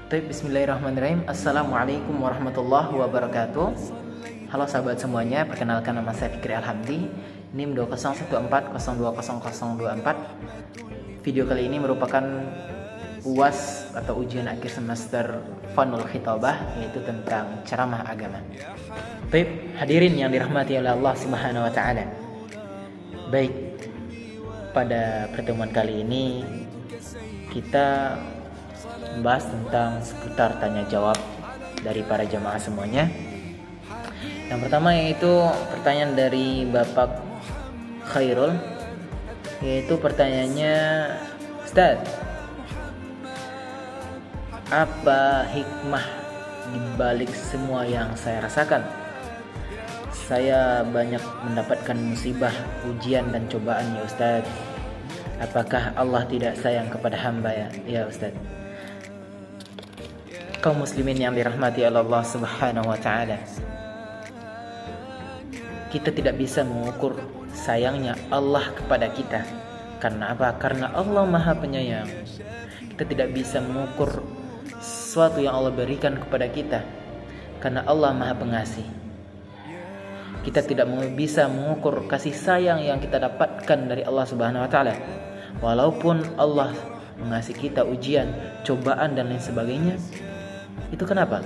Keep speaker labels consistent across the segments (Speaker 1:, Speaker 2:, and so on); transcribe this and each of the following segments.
Speaker 1: Bismillahirrahmanirrahim. Assalamualaikum warahmatullahi wabarakatuh. Halo sahabat semuanya, perkenalkan nama saya Fikri Alhamdi, NIM 2014020024. Video kali ini merupakan UAS atau ujian akhir semester Fanul Khitabah, yaitu tentang ceramah agama. Baik, hadirin yang dirahmati oleh Allah Subhanahu wa taala. Baik, pada pertemuan kali ini kita membahas tentang seputar tanya jawab dari para jamaah semuanya. Yang pertama yaitu pertanyaan dari Bapak Khairul, yaitu pertanyaannya, Ustaz, apa hikmah dibalik semua yang saya rasakan? Saya banyak mendapatkan musibah, ujian dan cobaan ya Ustaz. Apakah Allah tidak sayang kepada hamba ya Ustaz? Kaum muslimin yang dirahmati oleh Allah Subhanahu wa taala, kita tidak bisa mengukur sayangnya Allah kepada kita. Karena apa? Karena Allah Maha Penyayang. Kita tidak bisa mengukur sesuatu yang Allah berikan kepada kita, karena Allah Maha Pengasih. Kita tidak bisa mengukur kasih sayang yang kita dapatkan dari Allah Subhanahu wa taala. Walaupun Allah mengasihi kita ujian, cobaan dan lain sebagainya. Itu kenapa?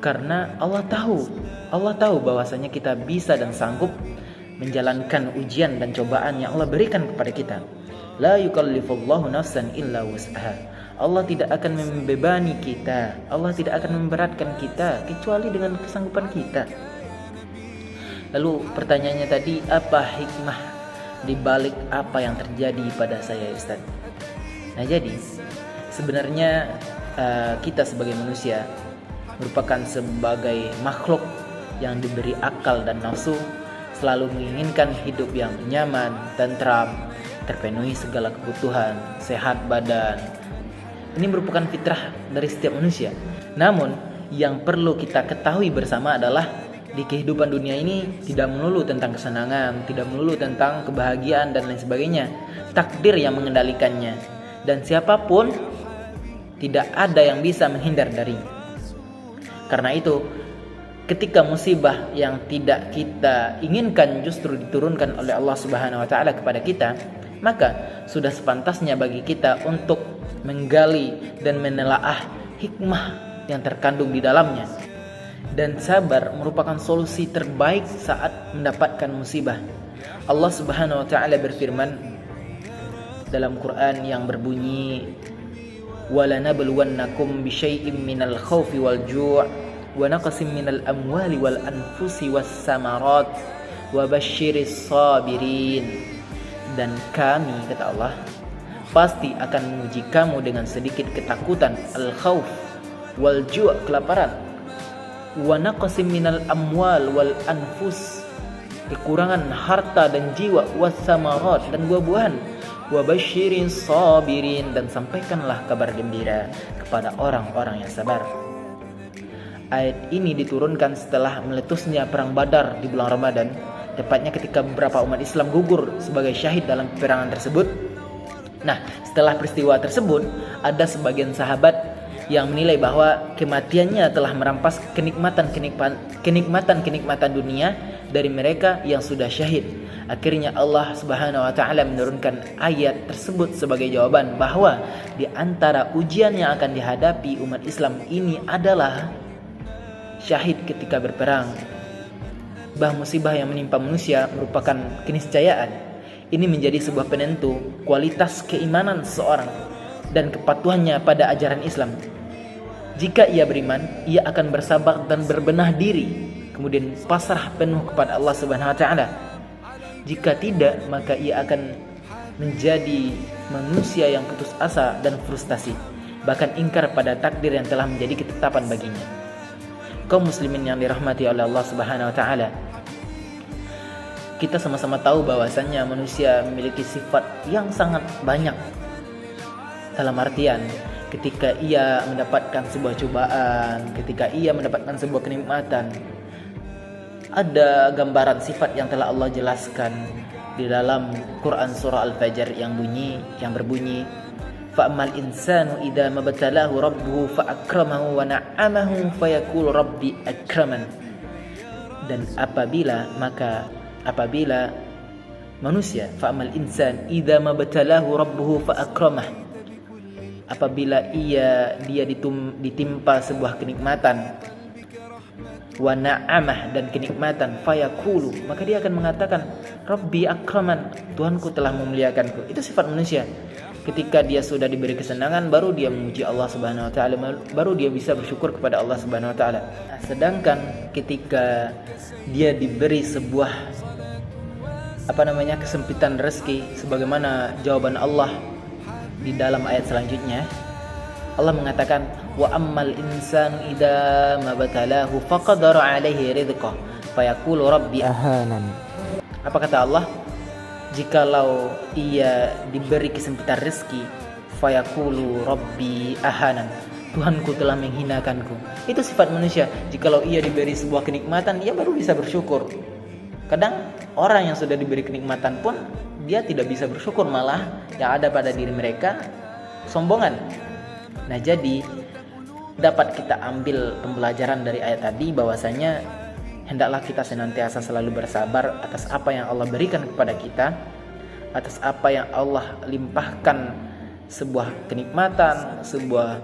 Speaker 1: Karena Allah tahu bahwasanya kita bisa dan sanggup menjalankan ujian dan cobaan yang Allah berikan kepada kita. La yukallifullahu nafsan illa wus'aha. Allah tidak akan membebani kita, Allah tidak akan memberatkan kita kecuali dengan kesanggupan kita. Lalu pertanyaannya tadi, apa hikmah di balik apa yang terjadi pada saya Ustaz? Nah, jadi sebenarnya kita sebagai manusia merupakan sebagai makhluk yang diberi akal dan nafsu, selalu menginginkan hidup yang nyaman, tentram, terpenuhi segala kebutuhan, sehat badan. Ini merupakan fitrah dari setiap manusia. Namun yang perlu kita ketahui bersama adalah di kehidupan dunia ini tidak melulu tentang kesenangan, tidak melulu tentang kebahagiaan dan lain sebagainya. Takdir yang mengendalikannya, dan siapapun tidak ada yang bisa menghindar darinya. Karena itu, ketika musibah yang tidak kita inginkan justru diturunkan oleh Allah Subhanahu wa taala kepada kita, maka sudah sepantasnya bagi kita untuk menggali dan menelaah hikmah yang terkandung di dalamnya. Dan sabar merupakan solusi terbaik saat mendapatkan musibah. Allah Subhanahu wa taala berfirman dalam Quran yang berbunyi, وَلَنَبْلُوَنَّكُمْ بِشَيْءٍ مِّنَ الْخَوْفِ وَالْجُوعِ وَنَقْصٍ مِّنَ الْأَمْوَالِ وَالْأَنفُسِ وَالثَّمَرَاتِ وَبَشِّرِ الصَّابِرِينَ. Dan kami, kata Allah, pasti akan menguji kamu dengan sedikit ketakutan, al-khawf, wal-ju', kelaparan, wa naqsim minal amwal wal anfus, kekurangan harta dan jiwa, was samarat, dan buah-buahan, wa basyirin sabirin, dan sampaikanlah kabar gembira kepada orang-orang yang sabar. Ayat ini diturunkan setelah meletusnya perang Badar di bulan Ramadan, tepatnya ketika beberapa umat Islam gugur sebagai syahid dalam peperangan tersebut. Nah, setelah peristiwa tersebut, ada sebagian sahabat yang menilai bahwa kematiannya telah merampas kenikmatan dunia dari mereka yang sudah syahid. Akhirnya Allah Subhanahu wa taala menurunkan ayat tersebut sebagai jawaban bahwa di antara ujian yang akan dihadapi umat Islam ini adalah syahid ketika berperang. Musibah yang menimpa manusia merupakan keniscayaan. Ini menjadi sebuah penentu kualitas keimanan seseorang dan kepatuhannya pada ajaran Islam. Jika ia beriman, ia akan bersabar dan berbenah diri, kemudian pasrah penuh kepada Allah Subhanahu wa taala. Jika tidak, maka ia akan menjadi manusia yang putus asa dan frustasi, bahkan ingkar pada takdir yang telah menjadi ketetapan baginya. Kaum muslimin yang dirahmati oleh Allah Subhanahu wa taala, kita sama-sama tahu bahwasannya manusia memiliki sifat yang sangat banyak. Dalam artian, ketika ia mendapatkan sebuah cobaan, ketika ia mendapatkan sebuah kenikmatan, ada gambaran sifat yang telah Allah jelaskan di dalam Quran surah Al-Fajr yang berbunyi, Fa'amal insanu idza mabtalahu rabbuhu fa'akramahu wa na'amahu fayaqulu rabbi akraman. Dan apabila manusia, fa'amal insan idza mabtalahu rabbuhu fa'akramah, apabila dia ditimpa sebuah kenikmatan, wa na'amah, dan kenikmatan, fayaqulu, maka dia akan mengatakan rabbi akraman, Tuhanku telah memuliakanku. Itu sifat manusia. Ketika dia sudah diberi kesenangan, baru dia memuji Allah Subhanahu wa taala, baru dia bisa bersyukur kepada Allah Subhanahu wa taala. Sedangkan ketika dia diberi sebuah kesempitan rezeki, sebagaimana jawaban Allah di dalam ayat selanjutnya, Allah mengatakan wa ammal insanu idza mabtalahu faqadara alaihi rizqah fayaqulu rabbi ahanan. Apa kata Allah? Jikalau ia diberi kesempitan rezeki, fayaqulu rabbi ahanan, Tuhanku telah menghinakanku. Itu sifat manusia. Jikalau ia diberi sebuah kenikmatan, ia baru bisa bersyukur. Kadang orang yang sudah diberi kenikmatan pun dia tidak bisa bersyukur, malah yang ada pada diri mereka sombongan. Nah, jadi dapat kita ambil pembelajaran dari ayat tadi bahwasanya hendaklah kita senantiasa selalu bersabar atas apa yang Allah berikan kepada kita, atas apa yang Allah limpahkan, sebuah kenikmatan, sebuah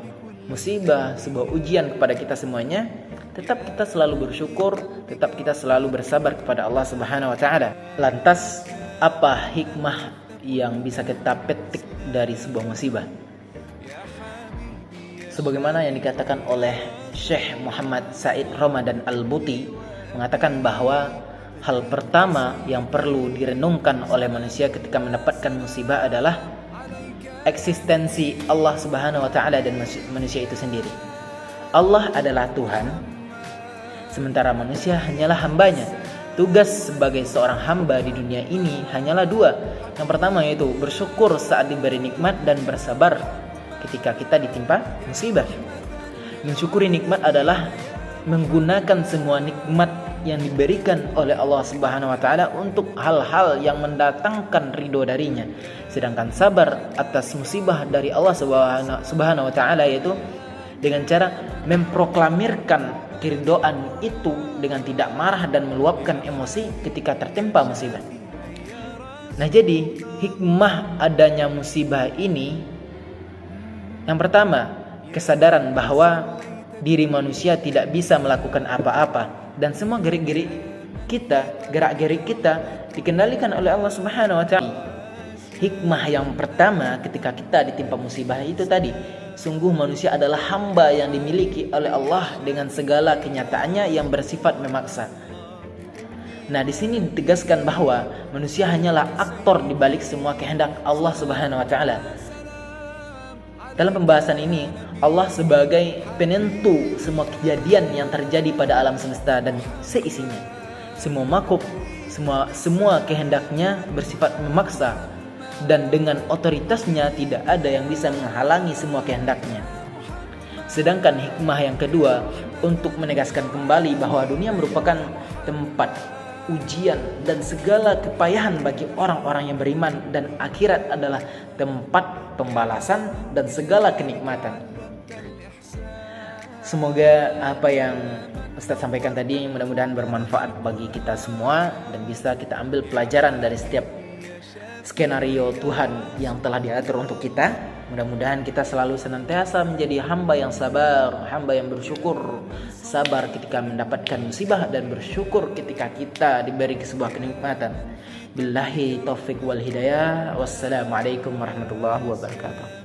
Speaker 1: musibah, sebuah ujian kepada kita semuanya. Tetap kita selalu bersyukur, tetap kita selalu bersabar kepada Allah Subhanahu wa taala. Lantas, apa hikmah yang bisa kita petik dari sebuah musibah? Sebagaimana yang dikatakan oleh Syekh Muhammad Said Ramadan Al-Buti, mengatakan bahwa hal pertama yang perlu direnungkan oleh manusia ketika mendapatkan musibah adalah eksistensi Allah Subhanahu wa taala dan manusia itu sendiri. Allah adalah Tuhan, sementara manusia hanyalah hambanya. Tugas sebagai seorang hamba di dunia ini hanyalah dua. Yang pertama yaitu bersyukur saat diberi nikmat dan bersabar ketika kita ditimpa musibah. Mensyukuri nikmat adalah menggunakan semua nikmat yang diberikan oleh Allah Subhanahu wa taala untuk hal-hal yang mendatangkan ridho darinya. Sedangkan sabar atas musibah dari Allah Subhanahu wa taala yaitu dengan cara memproklamirkan keridhaan itu dengan tidak marah dan meluapkan emosi ketika tertimpa musibah. Nah, jadi hikmah adanya musibah ini, yang pertama, kesadaran bahwa diri manusia tidak bisa melakukan apa-apa dan semua gerak-gerik kita dikendalikan oleh Allah Subhanahu wa taala. Hikmah yang pertama ketika kita ditimpa musibah itu tadi, sungguh manusia adalah hamba yang dimiliki oleh Allah dengan segala kenyataannya yang bersifat memaksa. Nah, di sini ditegaskan bahwa manusia hanyalah aktor di balik semua kehendak Allah Subhanahu wa taala. Dalam pembahasan ini, Allah sebagai penentu semua kejadian yang terjadi pada alam semesta dan seisinya. Semua makhluk, semua kehendaknya bersifat memaksa, dan dengan otoritasnya tidak ada yang bisa menghalangi semua kehendaknya. Sedangkan hikmah yang kedua untuk menegaskan kembali bahwa dunia merupakan tempat ujian dan segala kepayahan bagi orang-orang yang beriman, dan akhirat adalah tempat pembalasan dan segala kenikmatan. Semoga apa yang Ustaz sampaikan tadi mudah-mudahan bermanfaat bagi kita semua dan bisa kita ambil pelajaran dari setiap skenario Tuhan yang telah diatur untuk kita. Mudah-mudahan kita selalu senantiasa menjadi hamba yang sabar, hamba yang bersyukur, sabar ketika mendapatkan musibah dan bersyukur ketika kita diberi sebuah kenikmatan. Billahi taufik wal hidayah. Wassalamualaikum warahmatullahi wabarakatuh.